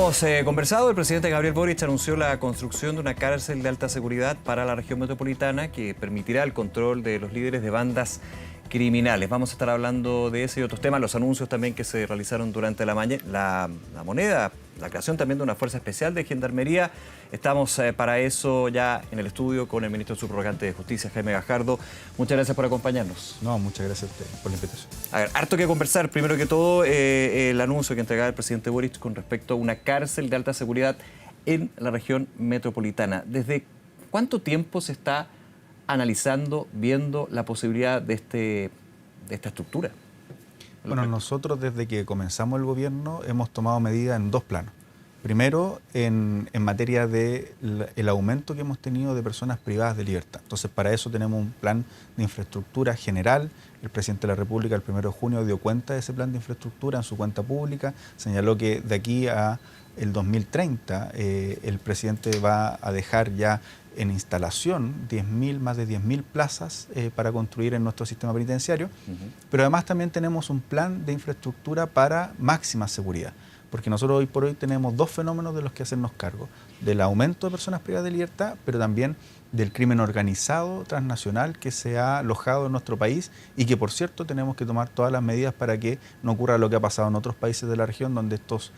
hemos conversado, el presidente Gabriel Boric anunció la construcción de una cárcel de alta seguridad para la región metropolitana que permitirá el control de los líderes de bandas criminales. Vamos a estar hablando de ese y otros temas, los anuncios también que se realizaron durante la moneda, la creación también de una fuerza especial de Gendarmería. Estamos para eso ya en el estudio con el ministro subrogante de Justicia, Jaime Gajardo. Muchas gracias por acompañarnos. No, muchas gracias a usted por la invitación. A ver, harto que conversar. Primero que todo, el anuncio que entregaba el presidente Boric con respecto a una cárcel de alta seguridad en la región metropolitana. ¿Desde cuánto tiempo se está analizando, viendo la posibilidad de esta estructura? Bueno, nosotros desde que comenzamos el gobierno hemos tomado medidas en dos planos. Primero, en materia del aumento que hemos tenido de personas privadas de libertad. Entonces, para eso tenemos un plan de infraestructura general. El presidente de la República el 1 de junio dio cuenta de ese plan de infraestructura en su cuenta pública. Señaló que de aquí a el 2030 el presidente va a dejar ya en instalación más de 10.000 plazas para construir en nuestro sistema penitenciario. Pero además también tenemos un plan de infraestructura para máxima seguridad. Porque nosotros hoy por hoy tenemos dos fenómenos de los que hacernos cargo: del aumento de personas privadas de libertad, pero también del crimen organizado transnacional que se ha alojado en nuestro país y que, por cierto, tenemos que tomar todas las medidas para que no ocurra lo que ha pasado en otros países de la región donde estos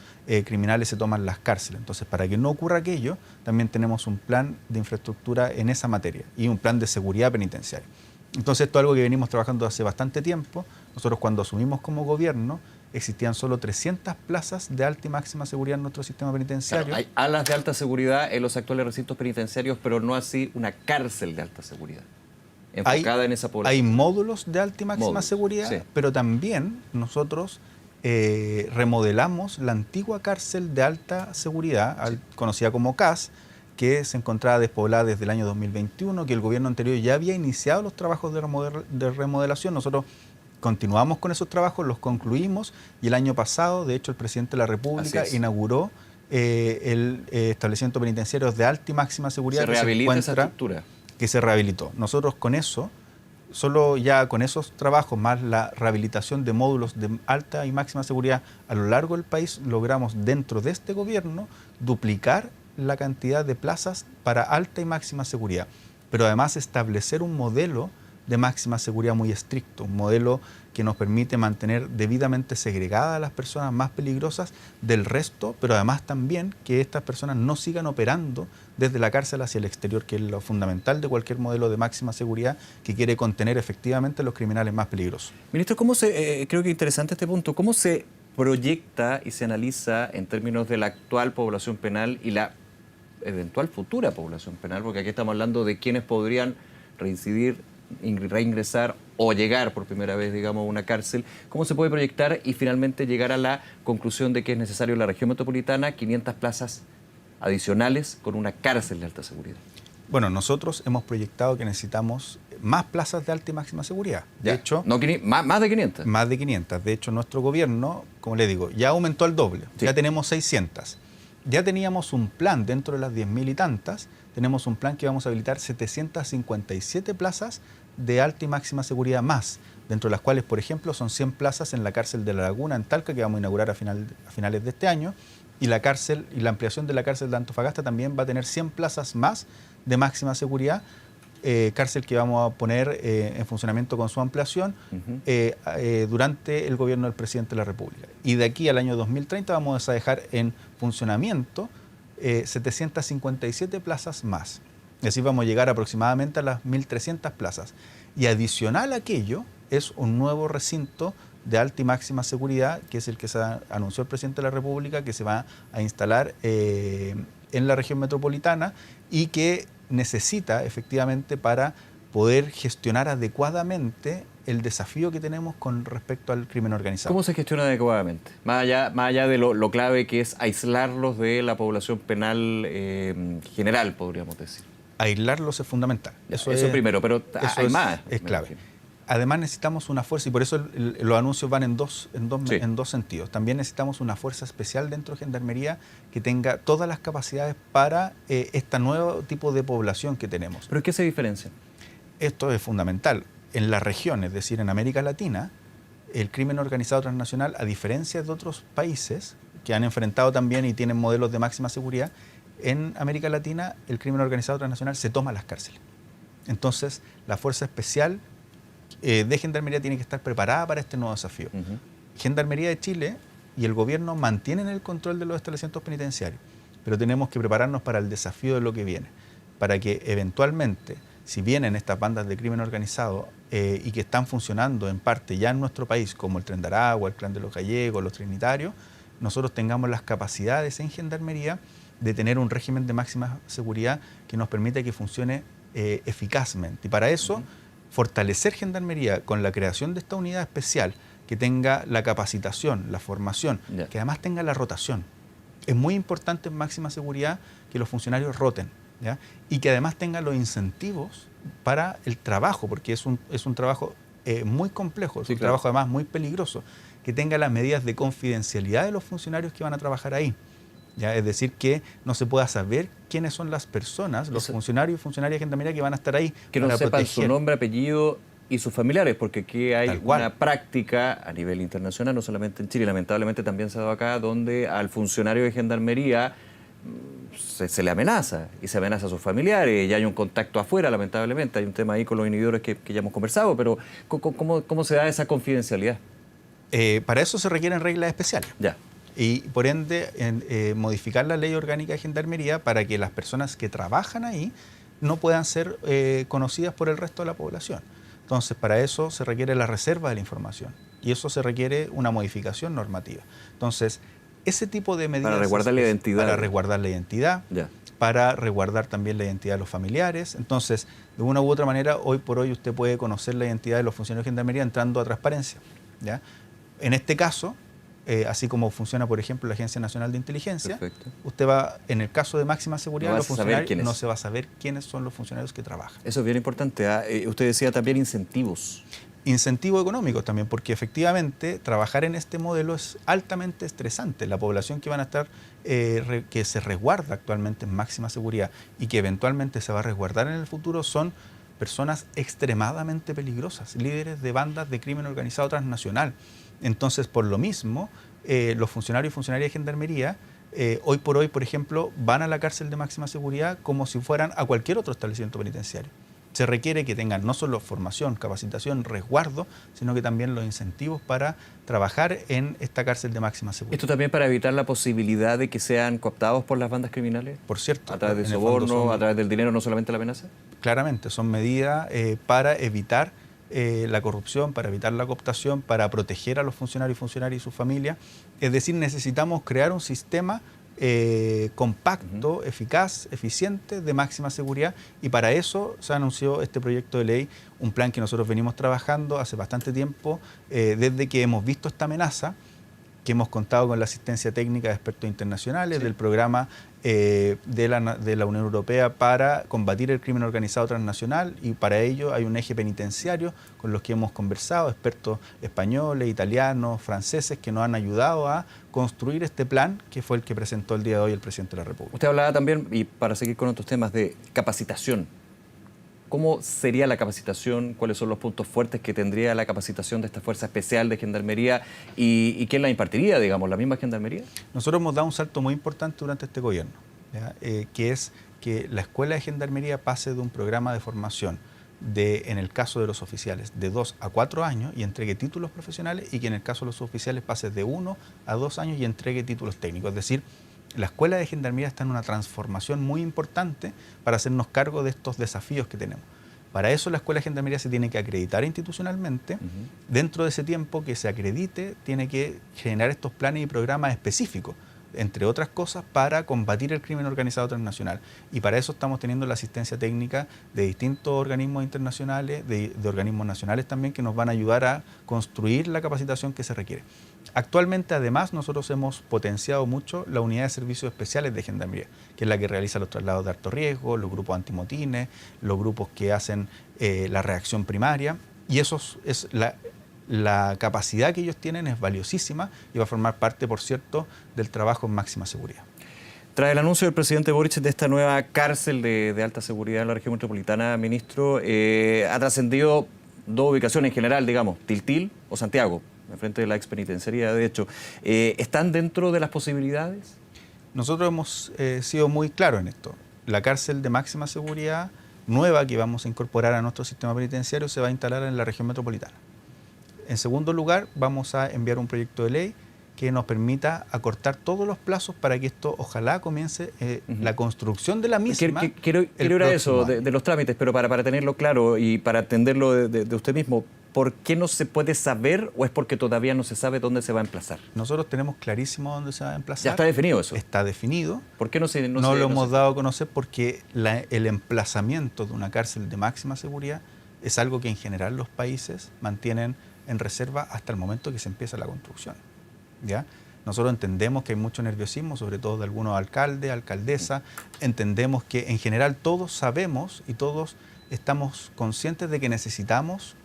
criminales se toman las cárceles. Entonces, para que no ocurra aquello, también tenemos un plan de infraestructura en esa materia y un plan de seguridad penitenciaria. Entonces, esto es algo que venimos trabajando hace bastante tiempo. Nosotros, cuando asumimos como gobierno, existían solo 300 plazas de alta y máxima seguridad en nuestro sistema penitenciario. Claro, hay alas de alta seguridad en los actuales recintos penitenciarios, pero no así una cárcel de alta seguridad, enfocada en esa población. Hay módulos de alta y máxima seguridad, sí, pero también nosotros remodelamos la antigua cárcel de alta seguridad, conocida como CAS, que se encontraba despoblada desde el año 2021, que el gobierno anterior ya había iniciado los trabajos de remodelación. Nosotros continuamos con esos trabajos, los concluimos, y el año pasado, de hecho, el presidente de la República inauguró el establecimiento penitenciario de alta y máxima seguridad. Se rehabilita esa estructura. Que se rehabilitó. Nosotros con eso, solo ya con esos trabajos, más la rehabilitación de módulos de alta y máxima seguridad a lo largo del país, logramos dentro de este gobierno duplicar la cantidad de plazas para alta y máxima seguridad, pero además establecer un modelo de máxima seguridad muy estricto, un modelo que nos permite mantener debidamente segregadas a las personas más peligrosas del resto, pero además también que estas personas no sigan operando desde la cárcel hacia el exterior, que es lo fundamental de cualquier modelo de máxima seguridad que quiere contener efectivamente a los criminales más peligrosos. Ministro, creo que interesante este punto, ¿cómo se proyecta y se analiza en términos de la actual población penal y la eventual futura población penal? Porque aquí estamos hablando de quienes podrían reincidir, reingresar o llegar por primera vez, digamos, a una cárcel. ¿Cómo se puede proyectar y finalmente llegar a la conclusión de que es necesario en la región metropolitana 500 plazas adicionales con una cárcel de alta seguridad? Bueno, nosotros hemos proyectado que necesitamos más plazas de alta y máxima seguridad. Ya. De hecho, más de 500. Más de 500. De hecho, nuestro gobierno, como le digo, ya aumentó al doble. Sí. Ya tenemos 600. Ya teníamos un plan dentro de las 10.000 y tantas. Tenemos un plan que vamos a habilitar 757 plazas de alta y máxima seguridad más, dentro de las cuales, por ejemplo, son 100 plazas en la cárcel de La Laguna, en Talca, que vamos a inaugurar a finales de este año, y la ampliación de la cárcel de Antofagasta también va a tener 100 plazas más de máxima seguridad, cárcel que vamos a poner en funcionamiento con su ampliación durante el gobierno del presidente de la República. Y de aquí al año 2030 vamos a dejar en funcionamiento 757 plazas más. Y así vamos a llegar aproximadamente a las 1.300 plazas. Y adicional a aquello es un nuevo recinto de alta y máxima seguridad, que es el que se anunció el presidente de la República, que se va a instalar en la región metropolitana y que necesita efectivamente para poder gestionar adecuadamente el desafío que tenemos con respecto al crimen organizado. ¿Cómo se gestiona adecuadamente? Más allá de lo clave que es aislarlos de la población penal general, podríamos decir. Aislarlos es fundamental. Eso primero, pero hay más. Es clave. Además necesitamos una fuerza, y por eso los anuncios van en dos sentidos. También necesitamos una fuerza especial dentro de Gendarmería que tenga todas las capacidades para este nuevo tipo de población que tenemos. ¿Pero qué se diferencia? Esto es fundamental. En la región, es decir, en América Latina, el crimen organizado transnacional, a diferencia de otros países, que han enfrentado también y tienen modelos de máxima seguridad, en América Latina el crimen organizado transnacional se toma las cárceles. Entonces, la Fuerza Especial de Gendarmería tiene que estar preparada para este nuevo desafío. Gendarmería de Chile y el gobierno mantienen el control de los establecimientos penitenciarios, pero tenemos que prepararnos para el desafío de lo que viene, para que eventualmente, si vienen estas bandas de crimen organizado y que están funcionando en parte ya en nuestro país, como el Tren de Aragua, el Clan de los Gallegos, los Trinitarios, nosotros tengamos las capacidades en Gendarmería de tener un régimen de máxima seguridad que nos permita que funcione eficazmente. Y para eso, fortalecer Gendarmería con la creación de esta unidad especial que tenga la capacitación, la formación, que además tenga la rotación. Es muy importante en máxima seguridad que los funcionarios roten, ¿ya? Y que además tengan los incentivos para el trabajo, porque es un trabajo muy complejo, es un trabajo además muy peligroso, que tenga las medidas de confidencialidad de los funcionarios que van a trabajar ahí. ¿Ya? Es decir, que no se pueda saber quiénes son las personas, los funcionarios y funcionarias de Gendarmería que van a estar ahí. Que no sepan su nombre, apellido y sus familiares, porque aquí hay una práctica a nivel internacional, no solamente en Chile, lamentablemente también se ha dado acá, donde al funcionario de Gendarmería se le amenaza, y se amenaza a sus familiares, y hay un contacto afuera, lamentablemente. Hay un tema ahí con los inhibidores que ya hemos conversado, pero ¿cómo se da esa confidencialidad? Para eso se requieren reglas especiales. Ya. Y por ende, modificar la ley orgánica de Gendarmería para que las personas que trabajan ahí no puedan ser conocidas por el resto de la población. Entonces, para eso se requiere la reserva de la información y eso se requiere una modificación normativa. Entonces, ese tipo de medidas... Para resguardar la identidad. Para resguardar la identidad, para resguardar también la identidad de los familiares. Entonces, de una u otra manera, hoy por hoy usted puede conocer la identidad de los funcionarios de Gendarmería entrando a transparencia, ¿ya? En este caso, así como funciona, por ejemplo, la Agencia Nacional de Inteligencia, usted va, en el caso de máxima seguridad, los funcionarios, no se va a saber quiénes son los funcionarios que trabajan. Eso es bien importante. Usted decía también incentivos. Incentivos económicos también, porque efectivamente trabajar en este modelo es altamente estresante. La población que van a estar, que se resguarda actualmente en máxima seguridad y que eventualmente se va a resguardar en el futuro son personas extremadamente peligrosas, líderes de bandas de crimen organizado transnacional. Entonces, por lo mismo, los funcionarios y funcionarias de Gendarmería, hoy por hoy, por ejemplo, van a la cárcel de máxima seguridad como si fueran a cualquier otro establecimiento penitenciario. Se requiere que tengan no solo formación, capacitación, resguardo, sino que también los incentivos para trabajar en esta cárcel de máxima seguridad. ¿Esto también para evitar la posibilidad de que sean cooptados por las bandas criminales? Por cierto. ¿A través de soborno, a través del dinero, no solamente la amenaza? Claramente, son medidas para evitar la corrupción, para evitar la cooptación, para proteger a los funcionarios y sus familias. Es decir, necesitamos crear un sistema compacto, eficaz, eficiente, de máxima seguridad, y para eso se anunció este proyecto de ley, un plan que nosotros venimos trabajando hace bastante tiempo, desde que hemos visto esta amenaza, que hemos contado con la asistencia técnica de expertos internacionales, del programa de la Unión Europea para combatir el crimen organizado transnacional, y para ello hay un eje penitenciario con los que hemos conversado, expertos españoles, italianos, franceses, que nos han ayudado a construir este plan, que fue el que presentó el día de hoy el presidente de la República. Usted hablaba también, y para seguir con otros temas, de capacitación. ¿Cómo sería la capacitación? ¿Cuáles son los puntos fuertes que tendría la capacitación de esta Fuerza Especial de Gendarmería? ¿Y quién la impartiría, digamos, la misma Gendarmería? Nosotros hemos dado un salto muy importante durante este gobierno, que es que la Escuela de Gendarmería pase de un programa de formación en el caso de los oficiales, de 2 a 4 años y entregue títulos profesionales, y que en el caso de los oficiales pase de 1 a 2 años y entregue títulos técnicos. Es decir, la Escuela de Gendarmería está en una transformación muy importante para hacernos cargo de estos desafíos que tenemos. Para eso la Escuela de Gendarmería se tiene que acreditar institucionalmente. Dentro de ese tiempo que se acredite, tiene que generar estos planes y programas específicos, entre otras cosas, para combatir el crimen organizado transnacional. Y para eso estamos teniendo la asistencia técnica de distintos organismos internacionales, de organismos nacionales también, que nos van a ayudar a construir la capacitación que se requiere. Actualmente, además, nosotros hemos potenciado mucho la unidad de servicios especiales de Gendarmería, que es la que realiza los traslados de alto riesgo, los grupos antimotines, los grupos que hacen la reacción primaria, y eso es la capacidad que ellos tienen es valiosísima y va a formar parte, por cierto, del trabajo en máxima seguridad. Tras el anuncio del presidente Boric de esta nueva cárcel de alta seguridad en la región metropolitana, ministro, ha trascendido 2 ubicaciones en general, digamos, Tiltil o Santiago. frente de la expenitenciaría, de hecho. ¿Están dentro de las posibilidades? Nosotros hemos sido muy claros en esto. La cárcel de máxima seguridad nueva que vamos a incorporar a nuestro sistema penitenciario se va a instalar en la región metropolitana. En segundo lugar, vamos a enviar un proyecto de ley que nos permita acortar todos los plazos para que esto ojalá comience la construcción de la misma. Quiero ir a eso, de los trámites, pero para tenerlo claro y para atenderlo de usted mismo, ¿por qué no se puede saber o es porque todavía no se sabe dónde se va a emplazar? Nosotros tenemos clarísimo dónde se va a emplazar. ¿Ya está definido eso? Está definido. ¿Por qué no lo hemos dado a conocer? Porque el emplazamiento de una cárcel de máxima seguridad es algo que en general los países mantienen en reserva hasta el momento que se empieza la construcción. ¿Ya? Nosotros entendemos que hay mucho nerviosismo, sobre todo de algunos alcaldes, alcaldesas. Entendemos que en general todos sabemos y todos estamos conscientes de que necesitamos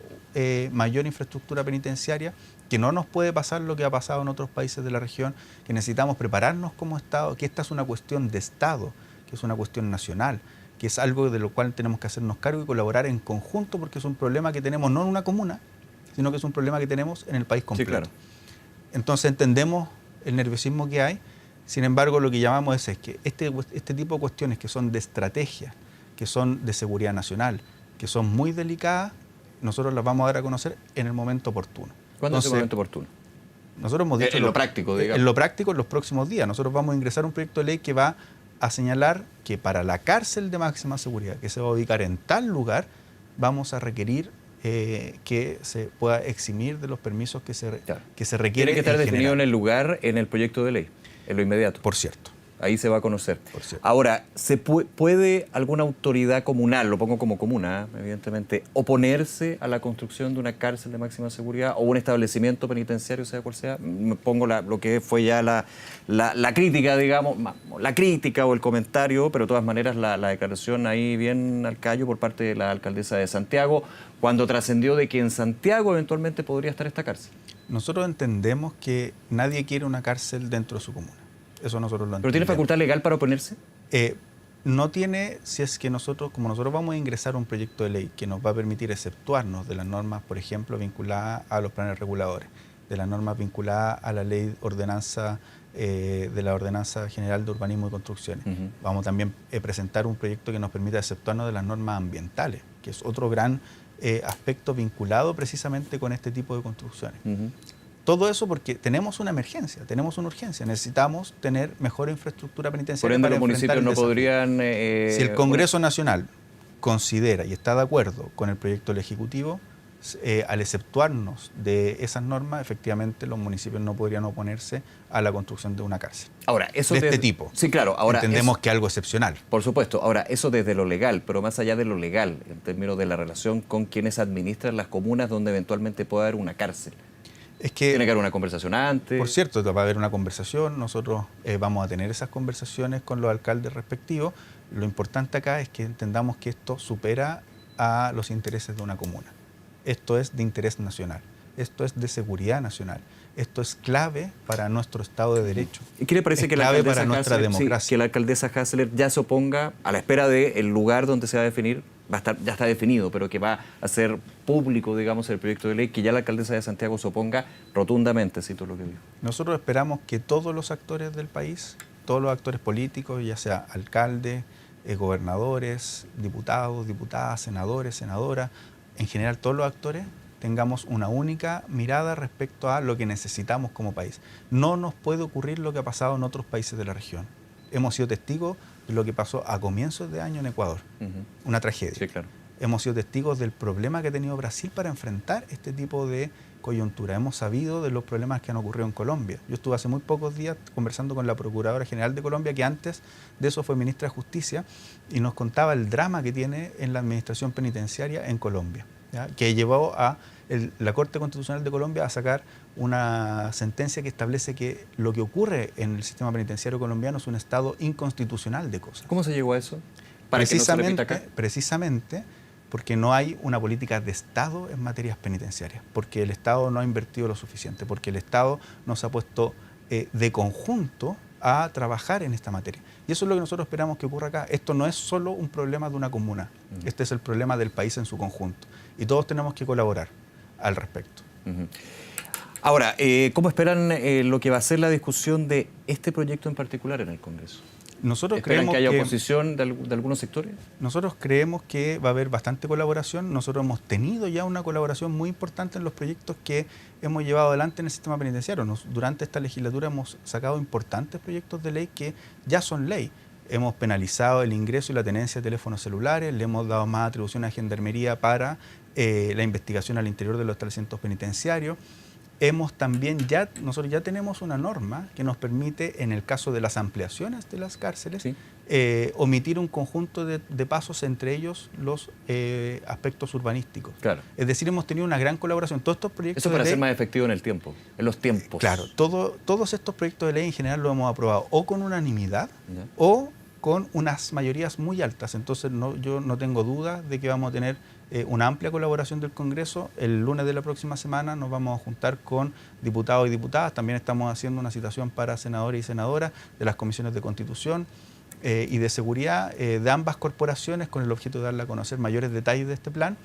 mayor infraestructura penitenciaria, que no nos puede pasar lo que ha pasado en otros países de la región, que necesitamos prepararnos como Estado, que esta es una cuestión de Estado, que es una cuestión nacional, que es algo de lo cual tenemos que hacernos cargo y colaborar en conjunto, porque es un problema que tenemos no en una comuna, sino que es un problema que tenemos en el país completo. Sí, claro. Entonces entendemos el nerviosismo que hay, sin embargo lo que llamamos es que este tipo de cuestiones que son de estrategia, que son de seguridad nacional, que son muy delicadas, nosotros las vamos a dar a conocer en el momento oportuno. ¿Cuándo es el momento oportuno? Nosotros hemos dicho en lo práctico, digamos. En lo práctico, en los próximos días. Nosotros vamos a ingresar un proyecto de ley que va a señalar que para la cárcel de máxima seguridad, que se va a ubicar en tal lugar, vamos a requerir que se pueda eximir de los permisos que se requieren. Tiene que estar definido en el lugar, en el proyecto de ley, en lo inmediato. Por cierto. Ahí se va a conocer. Ahora, ¿puede alguna autoridad comunal, lo pongo como comuna, evidentemente, oponerse a la construcción de una cárcel de máxima seguridad o un establecimiento penitenciario, sea cual sea? Me pongo lo que fue ya la crítica, digamos, la crítica o el comentario, pero de todas maneras la declaración ahí bien al callo por parte de la alcaldesa de Santiago, cuando trascendió de que en Santiago eventualmente podría estar esta cárcel. Nosotros entendemos que nadie quiere una cárcel dentro de su comuna. Eso nosotros lo entendemos. ¿Pero tiene facultad legal para oponerse? No tiene, si es que nosotros vamos a ingresar un proyecto de ley que nos va a permitir exceptuarnos de las normas, por ejemplo, vinculadas a los planes reguladores, de las normas vinculadas a la ley ordenanza, de la Ordenanza General de Urbanismo y Construcciones. Vamos también a presentar un proyecto que nos permita exceptuarnos de las normas ambientales, que es otro gran aspecto vinculado precisamente con este tipo de construcciones. Todo eso porque tenemos una emergencia, tenemos una urgencia, necesitamos tener mejor infraestructura penitenciaria. Por ende, los municipios no podrían... Si el Congreso Nacional considera y está de acuerdo con el proyecto del Ejecutivo, al exceptuarnos de esas normas, efectivamente los municipios no podrían oponerse a la construcción de una cárcel. Ahora, eso de este tipo. Sí, claro. Ahora, entendemos que algo excepcional. Por supuesto. Ahora, eso desde lo legal, pero más allá de lo legal, en términos de la relación con quienes administran las comunas donde eventualmente pueda haber una cárcel. Es que, tiene que haber una conversación antes. Por cierto, va a haber una conversación, nosotros vamos a tener esas conversaciones con los alcaldes respectivos. Lo importante acá es que entendamos que esto supera a los intereses de una comuna. Esto es de interés nacional, esto es de seguridad nacional, esto es clave para nuestro Estado de Derecho. ¿Y qué le parece que clave para nuestra democracia? Sí, que la alcaldesa Hasseler ya se oponga a la espera del lugar donde se va a definir? Ya está definido, pero que va a ser público, digamos, el proyecto de ley, que ya la alcaldesa de Santiago se oponga rotundamente, cito lo que dijo. Nosotros esperamos que todos los actores del país, todos los actores políticos, ya sea alcaldes, gobernadores, diputados, diputadas, senadores, senadoras, en general todos los actores, tengamos una única mirada respecto a lo que necesitamos como país. No nos puede ocurrir lo que ha pasado en otros países de la región. Hemos sido testigos de lo que pasó a comienzos de año en Ecuador, una tragedia. Sí, claro. Hemos sido testigos del problema que ha tenido Brasil para enfrentar este tipo de coyuntura. Hemos sabido de los problemas que han ocurrido en Colombia. Yo estuve hace muy pocos días conversando con la Procuradora General de Colombia, que antes de eso fue ministra de Justicia, y nos contaba el drama que tiene en la administración penitenciaria en Colombia, ¿ya? Que llevó a la Corte Constitucional de Colombia a sacar una sentencia que establece que lo que ocurre en el sistema penitenciario colombiano es un estado inconstitucional de cosas. ¿Cómo se llegó a eso? ¿Para que no se repita acá? Precisamente porque no hay una política de Estado en materias penitenciarias, porque el Estado no ha invertido lo suficiente, porque el Estado no se ha puesto de conjunto a trabajar en esta materia. Y eso es lo que nosotros esperamos que ocurra acá. Esto no es solo un problema de una comuna, este es el problema del país en su conjunto. Y todos tenemos que colaborar al respecto. Ahora, ¿cómo esperan lo que va a ser la discusión de este proyecto en particular en el Congreso? Nosotros ¿Esperan creemos que haya oposición de algunos sectores? Nosotros creemos que va a haber bastante colaboración. Nosotros hemos tenido ya una colaboración muy importante en los proyectos que hemos llevado adelante en el sistema penitenciario. Durante esta legislatura hemos sacado importantes proyectos de ley que ya son ley. Hemos penalizado el ingreso y la tenencia de teléfonos celulares, le hemos dado más atribuciones a Gendarmería para la investigación al interior de los establecimientos penitenciarios. Nosotros ya tenemos una norma que nos permite, en el caso de las ampliaciones de las cárceles, sí, omitir un conjunto de pasos, entre ellos los aspectos urbanísticos. Claro. Es decir, hemos tenido una gran colaboración. Todos estos proyectos Eso para de ley, ser más efectivo en el tiempo, en los tiempos. Claro, todos estos proyectos de ley en general los hemos aprobado o con unanimidad ¿Ya? o con unas mayorías muy altas. Entonces yo no tengo duda de que vamos a tener una amplia colaboración del Congreso. El lunes de la próxima semana nos vamos a juntar con diputados y diputadas. También estamos haciendo una citación para senadores y senadoras de las comisiones de Constitución y de Seguridad de ambas corporaciones, con el objeto de darle a conocer mayores detalles de este plan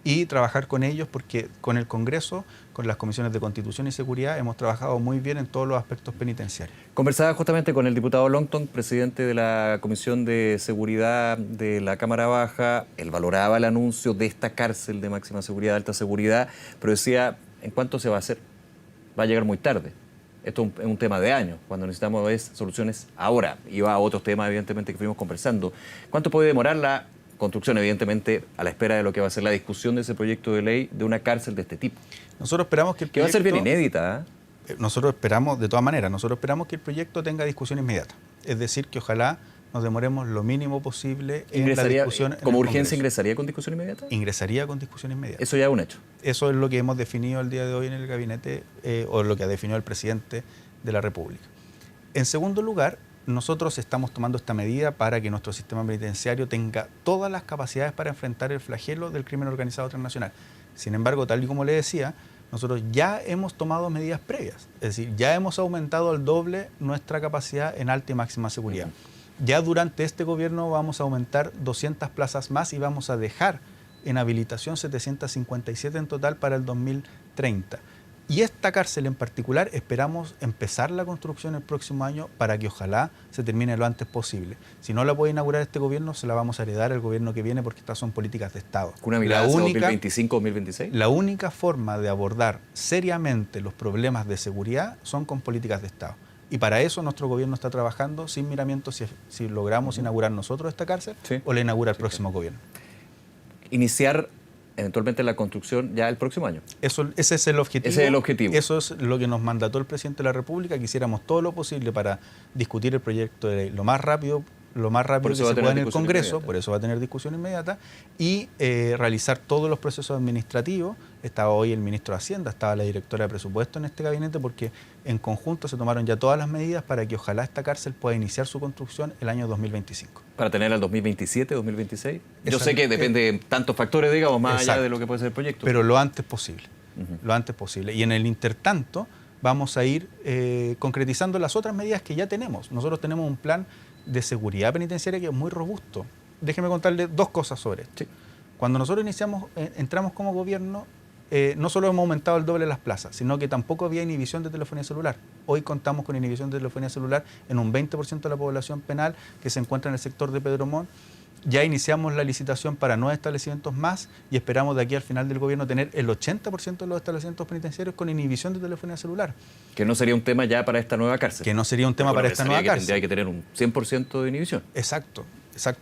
y trabajar con ellos, porque con el Congreso, con las comisiones de Constitución y Seguridad, hemos trabajado muy bien en todos los aspectos penitenciarios. Conversaba justamente con el diputado Longton, presidente de la Comisión de Seguridad de la Cámara Baja. Él valoraba el anuncio de esta cárcel de máxima seguridad, de alta seguridad, pero decía, ¿en cuánto se va a hacer? Va a llegar muy tarde. Esto es un tema de años, cuando necesitamos soluciones ahora. Y va a otros temas, evidentemente, que fuimos conversando. ¿Cuánto puede demorar la construcción, evidentemente, a la espera de lo que va a ser la discusión de ese proyecto de ley de una cárcel de este tipo? Nosotros esperamos que el proyecto, que va a ser bien inédita. Nosotros esperamos, de todas maneras, que el proyecto tenga discusión inmediata. Es decir, que ojalá nos demoremos lo mínimo posible en la discusión. ¿Como urgencia ingresaría con discusión inmediata? Ingresaría con discusión inmediata. Eso ya es un hecho. Eso es lo que hemos definido el día de hoy en el gabinete, o lo que ha definido el presidente de la República. En segundo lugar, nosotros estamos tomando esta medida para que nuestro sistema penitenciario tenga todas las capacidades para enfrentar el flagelo del crimen organizado transnacional. Sin embargo, tal y como le decía, nosotros ya hemos tomado medidas previas. Es decir, ya hemos aumentado al doble nuestra capacidad en alta y máxima seguridad. Ya durante este gobierno vamos a aumentar 200 plazas más y vamos a dejar en habilitación 757 en total para el 2030. Y esta cárcel en particular esperamos empezar la construcción el próximo año para que ojalá se termine lo antes posible. Si no la puede inaugurar este gobierno, se la vamos a heredar al gobierno que viene, porque estas son políticas de Estado. ¿Una mirada hacia 2025-2026? La única forma de abordar seriamente los problemas de seguridad son con políticas de Estado. Y para eso nuestro gobierno está trabajando sin miramiento si logramos inaugurar nosotros esta cárcel, sí, o la inaugura el próximo gobierno. Iniciar eventualmente la construcción ya el próximo año. Ese es el objetivo. Ese es el objetivo. Eso es lo que nos mandató el presidente de la República, que hiciéramos todo lo posible para discutir el proyecto de ley lo más rápido que se pueda en el Congreso, por eso va a tener discusión inmediata, y realizar todos los procesos administrativos. Estaba hoy el ministro de Hacienda, estaba la directora de presupuesto en este gabinete, porque en conjunto se tomaron ya todas las medidas para que ojalá esta cárcel pueda iniciar su construcción el año 2025. ¿Para tener al 2027, 2026? Yo sé que depende de tantos factores, digamos, más allá de lo que puede ser el proyecto. Pero lo antes posible, lo antes posible. Y en el intertanto vamos a ir concretizando las otras medidas que ya tenemos. Nosotros tenemos un plan de seguridad penitenciaria que es muy robusto. Déjeme contarle dos cosas sobre esto. Sí. Cuando nosotros entramos como gobierno, no solo hemos aumentado el doble de las plazas, sino que tampoco había inhibición de telefonía celular. Hoy contamos con inhibición de telefonía celular en un 20% de la población penal que se encuentra en el sector de Pedro Montt. Ya iniciamos la licitación para 9 establecimientos más y esperamos de aquí al final del gobierno tener el 80% de los establecimientos penitenciarios con inhibición de telefonía celular. Que no sería un tema ya para esta nueva cárcel. Que no sería un tema para esta nueva cárcel. Tendría que tener un 100% de inhibición. Exacto,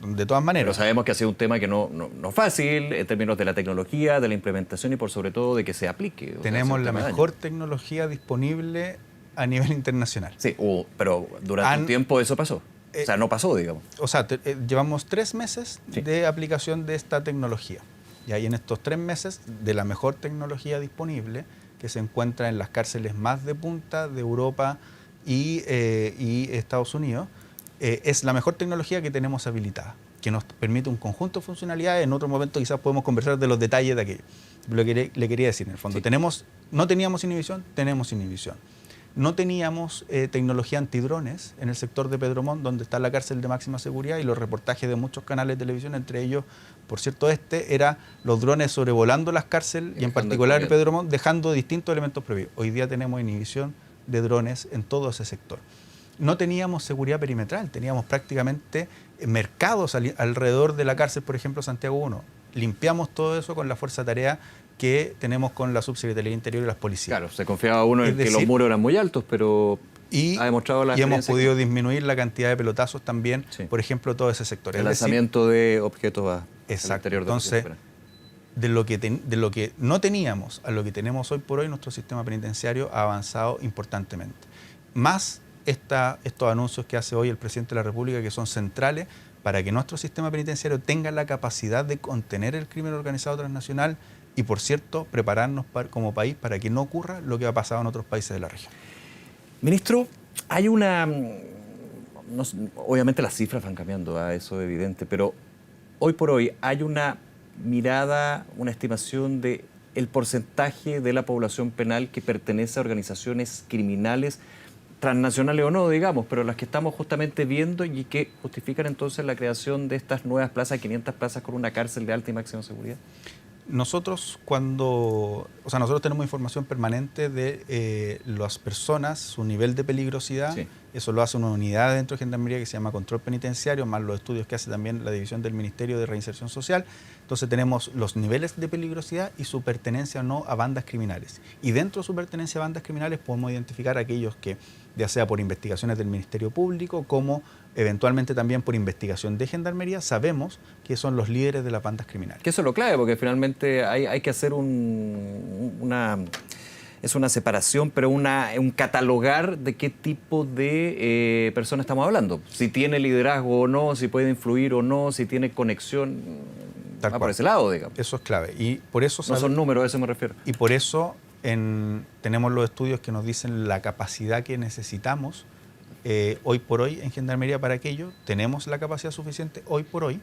de todas maneras. Pero sabemos que ha sido un tema que no es fácil en términos de la tecnología, de la implementación y por sobre todo de que se aplique. Tenemos la mejor tecnología disponible a nivel internacional. Sí, pero durante un tiempo eso pasó. O sea, no pasó, digamos. O sea, llevamos 3 meses de aplicación de esta tecnología. Y en estos 3 meses, de la mejor tecnología disponible, que se encuentra en las cárceles más de punta de Europa y Estados Unidos, es la mejor tecnología que tenemos habilitada, que nos permite un conjunto de funcionalidades. En otro momento quizás podemos conversar de los detalles de aquello. Lo que le quería decir, en el fondo, no teníamos inhibición, tenemos inhibición. No teníamos tecnología antidrones en el sector de Pedro Montt, donde está la cárcel de máxima seguridad, y los reportajes de muchos canales de televisión, entre ellos, por cierto, era los drones sobrevolando las cárceles y en particular Pedro Montt, dejando distintos elementos prohibidos. Hoy día tenemos inhibición de drones en todo ese sector. No teníamos seguridad perimetral, teníamos prácticamente mercados alrededor de la cárcel, por ejemplo, Santiago 1. Limpiamos todo eso con la fuerza de tarea que tenemos con la Subsecretaría del Interior y las policías. Claro, se confiaba uno en que los muros eran muy altos, pero ha demostrado la experiencia. Y hemos podido disminuir la cantidad de pelotazos también, sí, por ejemplo, todo ese sector. El lanzamiento de objetos al interior de Entonces, de lo que no teníamos a lo que tenemos hoy por hoy, nuestro sistema penitenciario ha avanzado importantemente. Más estos anuncios que hace hoy el presidente de la República, que son centrales para que nuestro sistema penitenciario tenga la capacidad de contener el crimen organizado transnacional y, por cierto, prepararnos como país para que no ocurra lo que ha pasado en otros países de la región. Ministro, hay una... obviamente las cifras van cambiando, eso es evidente, pero hoy por hoy hay una mirada, una estimación de el porcentaje de la población penal que pertenece a organizaciones criminales, transnacionales o no, digamos, pero las que estamos justamente viendo y que justifican entonces la creación de estas nuevas plazas, 500 plazas con una cárcel de alta y máxima seguridad. Nosotros tenemos información permanente de las personas, su nivel de peligrosidad. Sí. Eso lo hace una unidad dentro de Gendarmería que se llama Control Penitenciario, más los estudios que hace también la División del Ministerio de Reinserción Social. Entonces tenemos los niveles de peligrosidad y su pertenencia o no a bandas criminales. Y dentro de su pertenencia a bandas criminales podemos identificar a aquellos que, ya sea por investigaciones del Ministerio Público, como eventualmente también por investigación de Gendarmería, sabemos que son los líderes de las bandas criminales. Que eso es lo clave, porque finalmente hay que hacer es una separación, pero un catalogar de qué tipo de persona estamos hablando. Si tiene liderazgo o no, si puede influir o no, si tiene conexión. Va por ese lado, digamos. Eso es clave. Y por eso no son números, a eso me refiero. Y por eso tenemos los estudios que nos dicen la capacidad que necesitamos hoy por hoy en Gendarmería para aquello. Tenemos la capacidad suficiente hoy por hoy,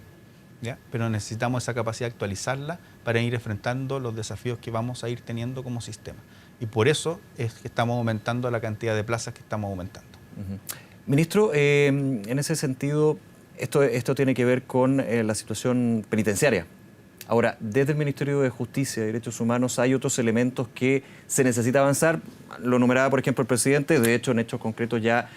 ¿ya? Pero necesitamos esa capacidad de actualizarla para ir enfrentando los desafíos que vamos a ir teniendo como sistema. Y por eso es que estamos aumentando la cantidad de plazas que estamos aumentando. Ministro, en ese sentido, esto tiene que ver con la situación penitenciaria. Ahora, desde el Ministerio de Justicia y Derechos Humanos hay otros elementos que se necesita avanzar. Lo numeraba, por ejemplo, el presidente. De hecho, en hechos concretos ya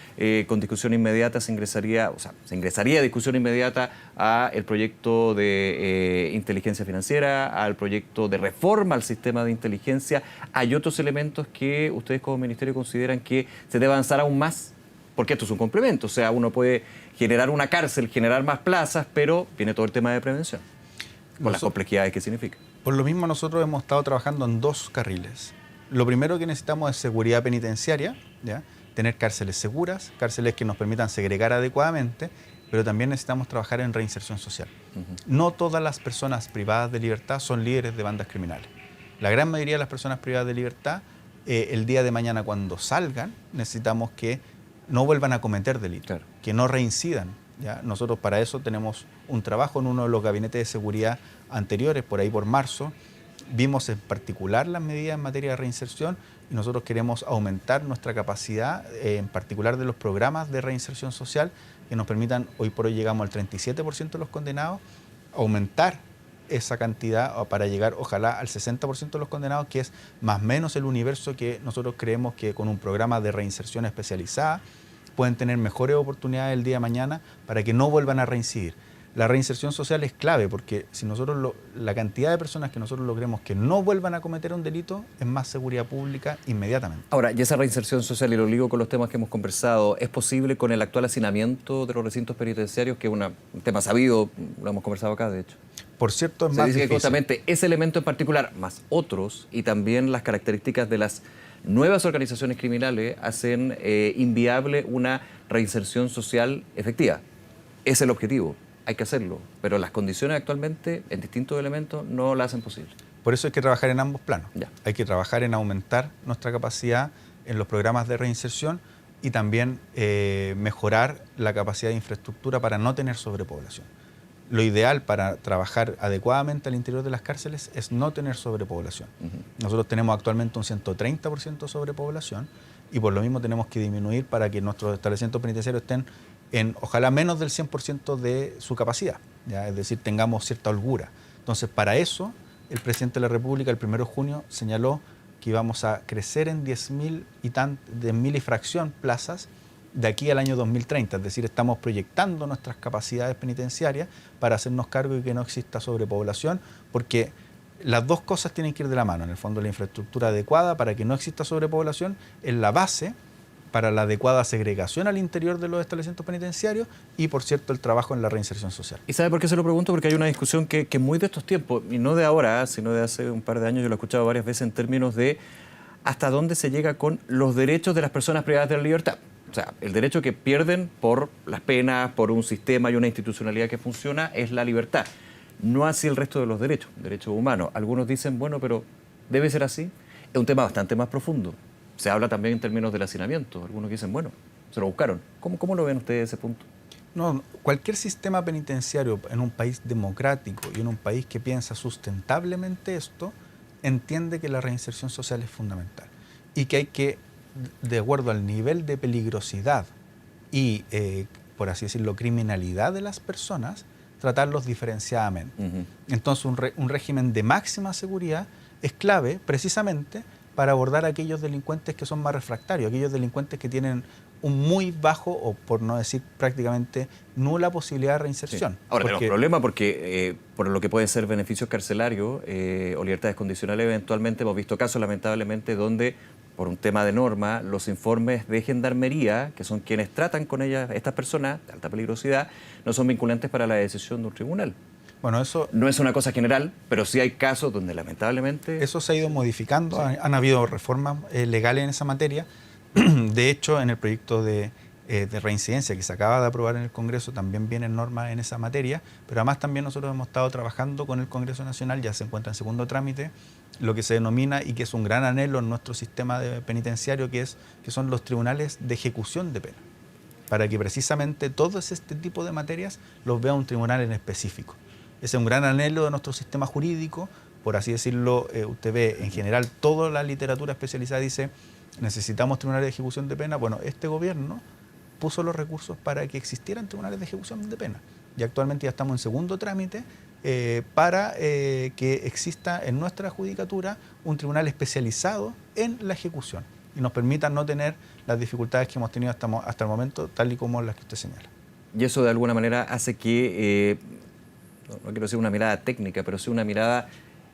con discusión inmediata se ingresaría a discusión inmediata al proyecto de inteligencia financiera, al proyecto de reforma al sistema de inteligencia. ¿Hay otros elementos que ustedes como ministerio consideran que se debe avanzar aún más? Porque esto es un complemento. O sea, uno puede generar una cárcel, generar más plazas, pero viene todo el tema de prevención, con las complejidades que significa. Por lo mismo, nosotros hemos estado trabajando en dos carriles. Lo primero que necesitamos es seguridad penitenciaria, ¿ya? Tener cárceles seguras, cárceles que nos permitan segregar adecuadamente, pero también necesitamos trabajar en reinserción social. No todas las personas privadas de libertad son líderes de bandas criminales. La gran mayoría de las personas privadas de libertad, el día de mañana cuando salgan, necesitamos que no vuelvan a cometer delitos, claro, que no reincidan. ¿Ya? Nosotros para eso tenemos un trabajo en uno de los gabinetes de seguridad anteriores, por ahí por marzo. Vimos en particular las medidas en materia de reinserción y nosotros queremos aumentar nuestra capacidad, en particular de los programas de reinserción social, que nos permitan, hoy por hoy llegamos al 37% de los condenados, aumentar esa cantidad para llegar ojalá al 60% de los condenados, que es más o menos el universo que nosotros creemos que con un programa de reinserción especializada pueden tener mejores oportunidades el día de mañana para que no vuelvan a reincidir. La reinserción social es clave porque si nosotros la cantidad de personas que nosotros logremos que no vuelvan a cometer un delito es más seguridad pública inmediatamente. Ahora, y esa reinserción social, y lo ligo con los temas que hemos conversado, ¿es posible con el actual hacinamiento de los recintos penitenciarios, que es un tema sabido, lo hemos conversado acá, de hecho? Por cierto, es más difícil. Se dice que justamente ese elemento en particular, más otros, y también las características de las nuevas organizaciones criminales hacen inviable una reinserción social efectiva. Es el objetivo, hay que hacerlo, pero las condiciones actualmente en distintos elementos no la hacen posible. Por eso hay que trabajar en ambos planos. Ya. Hay que trabajar en aumentar nuestra capacidad en los programas de reinserción y también mejorar la capacidad de infraestructura para no tener sobrepoblación. lo ideal para trabajar adecuadamente al interior de las cárceles es no tener sobrepoblación. Nosotros tenemos actualmente un 130% de sobrepoblación y por lo mismo tenemos que disminuir para que nuestros establecimientos penitenciarios estén en, ojalá, menos del 100% de su capacidad, ¿ya? Es decir, tengamos cierta holgura. Entonces, para eso, el presidente de la República el 1 de junio señaló que íbamos a crecer en 10.000 y fracción plazas de aquí al año 2030, es decir, estamos proyectando nuestras capacidades penitenciarias para hacernos cargo de que no exista sobrepoblación, porque las dos cosas tienen que ir de la mano. En el fondo, la infraestructura adecuada para que no exista sobrepoblación es la base para la adecuada segregación al interior de los establecimientos penitenciarios y, por cierto, el trabajo en la reinserción social. ¿Y sabe por qué se lo pregunto? Porque hay una discusión que muy de estos tiempos, y no de ahora, sino de hace un par de años, yo lo he escuchado varias veces en términos de hasta dónde se llega con los derechos de las personas privadas de la libertad. O sea, el derecho que pierden por las penas, por un sistema y una institucionalidad que funciona, es la libertad. No así el resto de los derechos humanos. Algunos dicen, bueno, pero ¿debe ser así? Es un tema bastante más profundo. Se habla también en términos del hacinamiento. Algunos dicen, bueno, se lo buscaron. ¿Cómo lo ven ustedes ese punto? No, cualquier sistema penitenciario en un país democrático y en un país que piensa sustentablemente esto, entiende que la reinserción social es fundamental y que hay que, de acuerdo al nivel de peligrosidad y, por así decirlo, criminalidad de las personas, tratarlos diferenciadamente. Entonces, un régimen de máxima seguridad es clave precisamente para abordar a aquellos delincuentes que son más refractarios, aquellos delincuentes que tienen un muy bajo, o por no decir prácticamente nula posibilidad de reinserción. Sí. Ahora tenemos un problema porque por lo que pueden ser beneficios carcelarios o libertades condicionales, eventualmente hemos visto casos lamentablemente donde, por un tema de norma, los informes de gendarmería, que son quienes tratan con estas personas de alta peligrosidad, no son vinculantes para la decisión de un tribunal. Bueno, eso no es una cosa general, pero sí hay casos donde lamentablemente... Eso se ha ido modificando, sí. Han habido reformas legales en esa materia. De hecho, en el proyecto de reincidencia que se acaba de aprobar en el Congreso también vienen normas en esa materia, pero además también nosotros hemos estado trabajando con el Congreso Nacional, ya se encuentra en segundo trámite, lo que se denomina y que es un gran anhelo en nuestro sistema penitenciario, que son los tribunales de ejecución de pena, para que precisamente todo este tipo de materias los vea un tribunal en específico. Ese es un gran anhelo de nuestro sistema jurídico, por así decirlo. Usted ve en general toda la literatura especializada dice necesitamos tribunales de ejecución de pena. Bueno, este gobierno puso los recursos para que existieran tribunales de ejecución de pena y actualmente ya estamos en segundo trámite para que exista en nuestra judicatura un tribunal especializado en la ejecución y nos permita no tener las dificultades que hemos tenido hasta el momento, tal y como las que usted señala. Y eso de alguna manera hace que... no quiero decir una mirada técnica, pero sí una mirada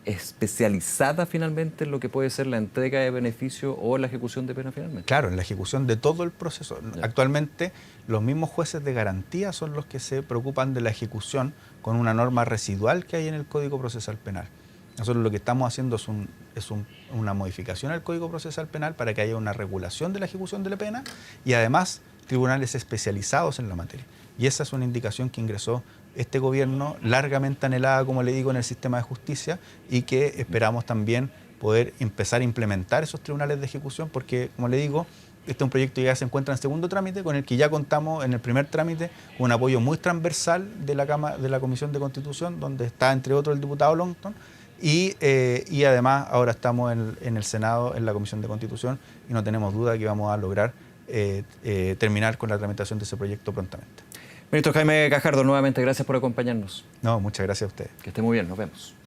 especializada finalmente en lo que puede ser la entrega de beneficio o la ejecución de pena finalmente. Claro, en la ejecución de todo el proceso. Ya. Actualmente los mismos jueces de garantía son los que se preocupan de la ejecución con una norma residual que hay en el Código Procesal Penal. Nosotros lo que estamos haciendo es una modificación al Código Procesal Penal para que haya una regulación de la ejecución de la pena y además tribunales especializados en la materia. Y esa es una indicación que ingresó este gobierno, largamente anhelada, como le digo, en el sistema de justicia y que esperamos también poder empezar a implementar esos tribunales de ejecución porque, como le digo, este es un proyecto que ya se encuentra en segundo trámite, con el que ya contamos en el primer trámite con un apoyo muy transversal de la Comisión de Constitución, donde está, entre otros, el diputado Longton, y además ahora estamos en el Senado, en la Comisión de Constitución, y no tenemos duda que vamos a lograr terminar con la tramitación de ese proyecto prontamente. Ministro Jaime Gajardo, nuevamente gracias por acompañarnos. No, muchas gracias a ustedes. Que esté muy bien, nos vemos.